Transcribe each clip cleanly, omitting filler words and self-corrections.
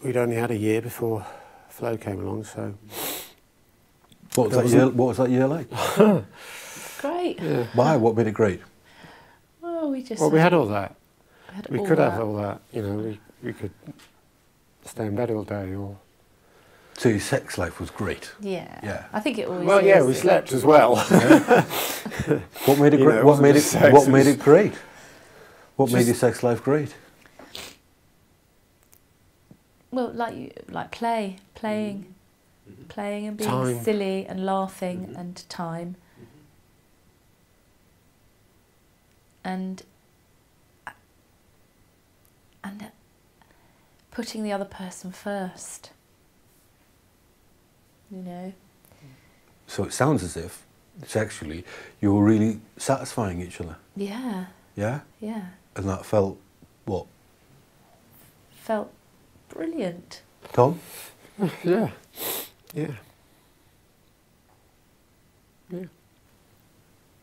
we'd only had a year before Flo came along, so... What was that year like? Great. Yeah. Why? What made it great? Well, we just... Well, we had all that. We We could have all that, you know, we could stay in bed all day or... So your sex life was great? Yeah. Yeah. I think it always Well, yeah, is. we slept as well. What made it You great? know, it What made wasn't it? just What sex, made it it great? What made just- your sex life great? Well, like playing and being Time. silly and laughing and time. And putting the other person first. You know. So it sounds as if, sexually, you were really satisfying each other. Yeah. Yeah? Yeah. And that felt, what? Felt brilliant. Tom? Yeah. Yeah. Yeah.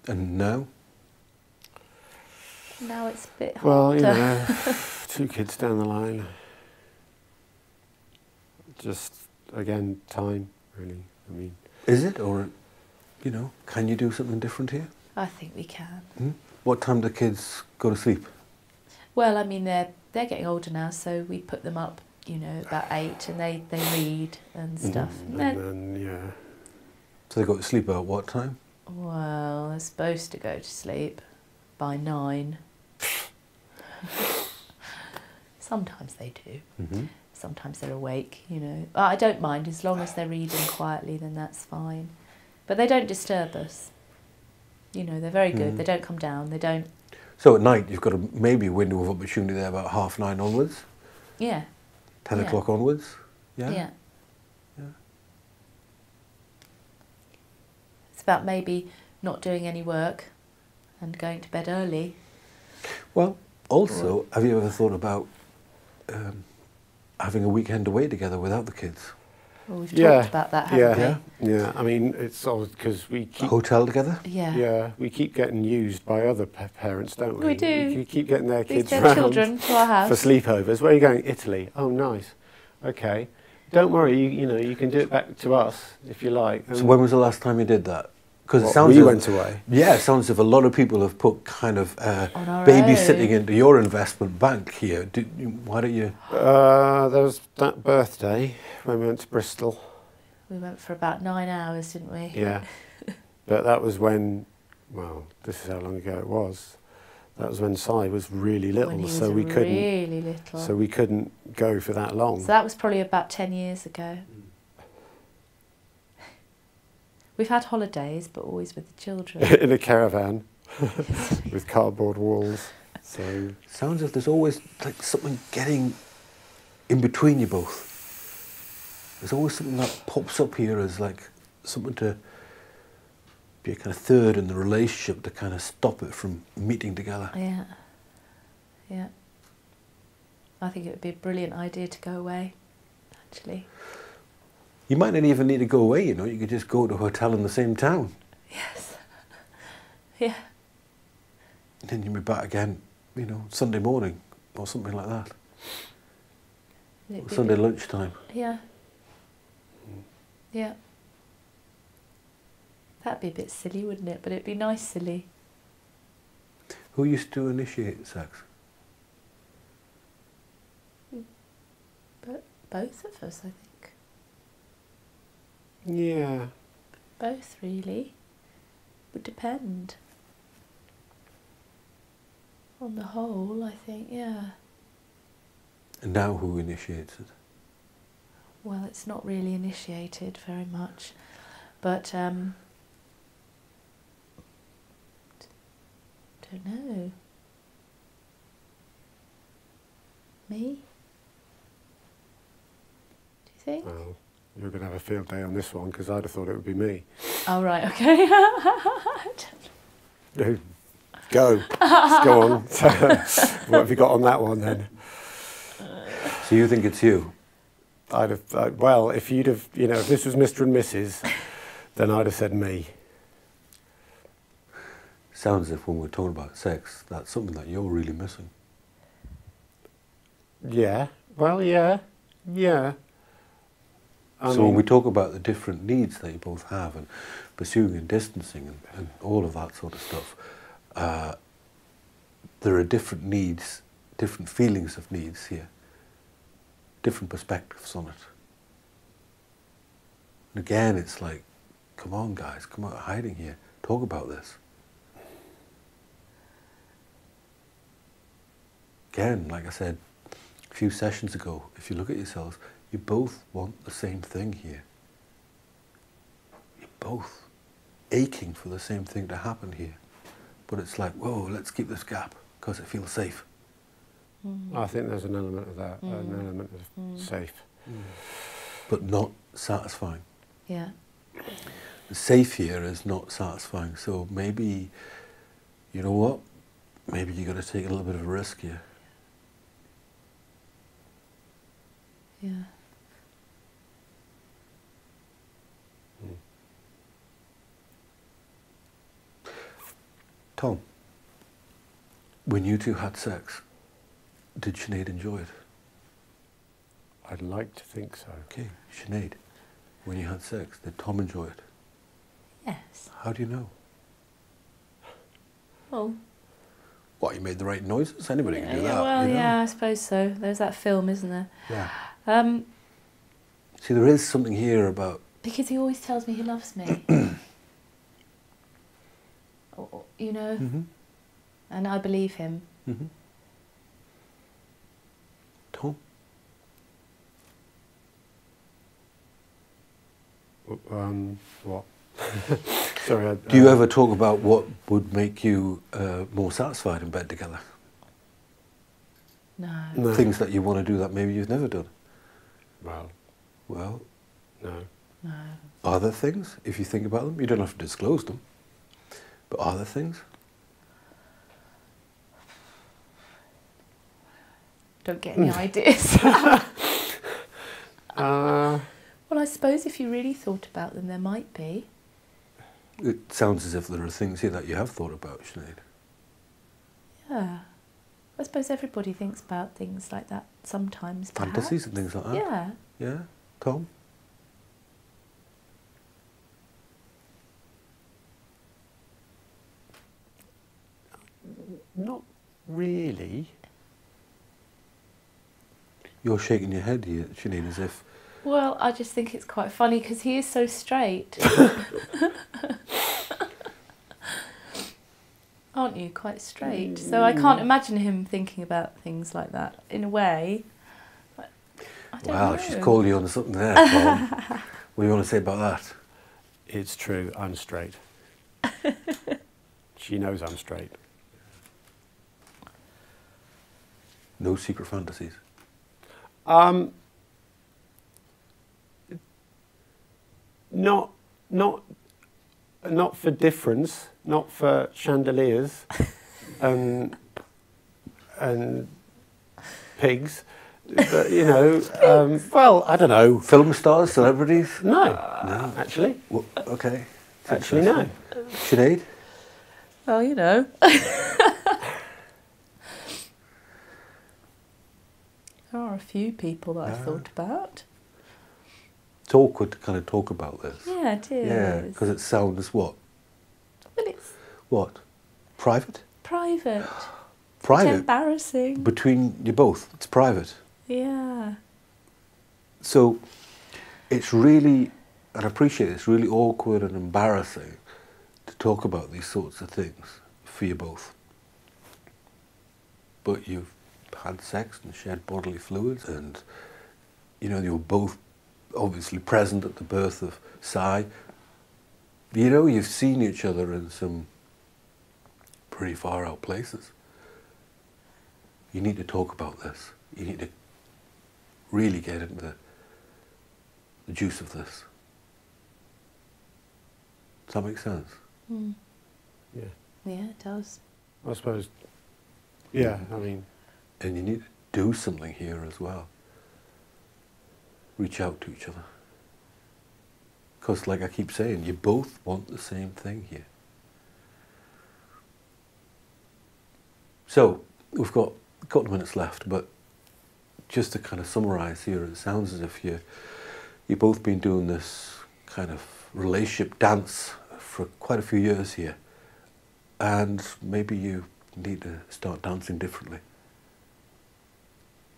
And now? Now it's a bit Well, harder. you know, 2 kids down the line. Just, again, time, really. I mean... Is it? Or, you know, can you do something different here? I think we can. Hmm? What time do the kids go to sleep? Well, I mean, they're getting older now, so we put them up, you know, about 8, and they read and stuff. And And then, yeah. So they go to sleep at what time? well, they're supposed to go to sleep by 9. Sometimes they do. Mm-hmm. Sometimes they're awake, you know. I don't mind, as long as they're reading quietly, then that's fine. But they don't disturb us. You know, they're very good. They don't come down. They don't... So at night, you've got maybe a window of opportunity there about 9:30 onwards? Yeah. 10 Yeah. o'clock onwards? Yeah? Yeah. Yeah. It's about maybe not doing any work and going to bed early. Well, also, have you ever thought about having a weekend away together without the kids? Well, we've Yeah. talked about that, haven't Yeah. Yeah, I mean, it's all because we A keep... hotel together? we? Yeah. Yeah, we keep getting used by other parents, don't we? We do. We keep getting their These kids their round children to our house. for sleepovers. Where are you going? Italy. Oh, nice. Okay. Don't worry, you know, you can do it back to us if you like. So when was the last time you did that? Because it What, sounds we as- went away. Yeah, it sounds as if a lot of people have put kind of On our babysitting own. into your investment bank here. Why don't you? There was that birthday when we went to Bristol. We went for about 9 hours, didn't we? Yeah. But that was when, well, this is how long ago it was. That was when Si was really little, When he was so we couldn't. really little. So we couldn't go for that long. So that was probably about 10 years ago. We've had holidays, but always with the children. In a caravan with cardboard walls. So Sounds as if there's always like something getting in between you both. There's always something that pops up here as like something to be a kind of third in the relationship to kind of stop it from meeting together. Yeah. Yeah. I think it would be a brilliant idea to go away, actually. You might not even need to go away, you know, you could just go to a hotel in the same town. Yes. Yeah. And then you'll be back again, you know, Sunday morning or something like that. It'd be Sunday good. lunchtime. Yeah. Yeah. That'd be a bit silly, wouldn't it? But it'd be nice silly. Who used to initiate sex? But both of us, I think. yeah, Both, really. Would depend. On the whole, I think, yeah. And now who initiates it? Well, it's not really initiated very much, but don't know. Me? Do you think? well, you're going to have a field day on this one because I'd have thought it would be me. Oh, right, okay. Go. Let's go on. So, what have you got on that one then? So you think it's you? I'd have, well, if you'd have, you know, if this was Mr. and Mrs., then I'd have said me. Sounds as if when we're talking about sex, that's something that you're really missing. Yeah, well, yeah. Yeah. So when we talk about the different needs that you both have, and pursuing and distancing and all of that sort of stuff, there are different needs, different feelings of needs here, different perspectives on it. And again, it's like, come on guys, come out hiding here, talk about this. Again, like I said a few sessions ago, if you look at yourselves, you both want the same thing here. You're both aching for the same thing to happen here. But it's like, whoa, let's keep this gap because it feels safe. I think there's an element of that, an element of safe. But not satisfying. Yeah. The safe here is not satisfying. So maybe, you know what? Maybe you got to take a little bit of a risk here. Yeah. Tom, when you two had sex, did Sinead enjoy it? I'd like to think so. Okay, Sinead, when you had sex, did Tom enjoy it? Yes. How do you know? Well, What, you made the right noises? Anybody can do that. well, you know? yeah, I suppose so. There's that film, isn't there? Yeah. Um, See, there is something here about... because he always tells me he loves me. You know? Mm-hmm. And I believe him. Mm-hmm. Tom? What? Sorry. Do you ever talk about what would make you more satisfied in bed together? No. No. Things that you want to do that maybe you've never done? Well, no. No. Are there things, if you think about them? You don't have to disclose them. But are there things? Don't get any ideas. Well, I suppose if you really thought about them, there might be. It sounds as if there are things here that you have thought about, Sinead. Yeah. I suppose everybody thinks about things like that sometimes. Fantasies and things like that? Yeah. Yeah? Tom? Not really. You're shaking your head here, Sinead, as if... Well, I just think it's quite funny because he is so straight. Aren't you quite straight? So I can't imagine him thinking about things like that in a way. I don't Wow, know. she's called you on something there, Tom. What do you want to say about that? It's true, I'm straight. She knows I'm straight. No secret fantasies? Not for difference, not for chandeliers and pigs, but you know, well, I don't know. Film stars, celebrities? No, No. actually, Well, okay. actually no. Sinead? Well, you know. There are a few people that I've thought about. It's awkward to kind of talk about this. Yeah, it is. Yeah, because it sounds what? Well, it's What? Private? private. It's Private? embarrassing. Between you both. It's private. Yeah. So it's really, and I appreciate it, it's really awkward and embarrassing to talk about these sorts of things for you both. But you've had sex and shared bodily fluids, and you know, you were both obviously present at the birth of Si. You know, you've seen each other in some pretty far out places. You need to talk about this. You need to really get into the juice of this. Does that make sense? Mm. Yeah, Yeah, it does. I suppose. Yeah, I mean, And you need to do something here as well. Reach out to each other. Because like I keep saying, you both want the same thing here. So, we've got a couple of minutes left, but just to kind of summarise here, it sounds as if you've both been doing this kind of relationship dance for quite a few years here, and maybe you need to start dancing differently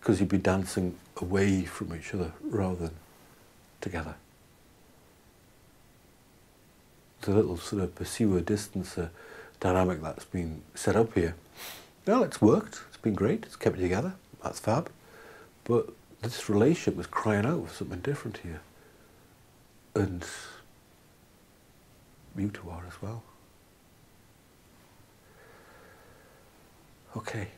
because you'd be dancing away from each other rather than together. The little sort of pursuer distance dynamic that's been set up here. Well, it's worked, it's been great, it's kept it together, that's fab. But this relationship was crying out for something different here. And you two are as well. Okay.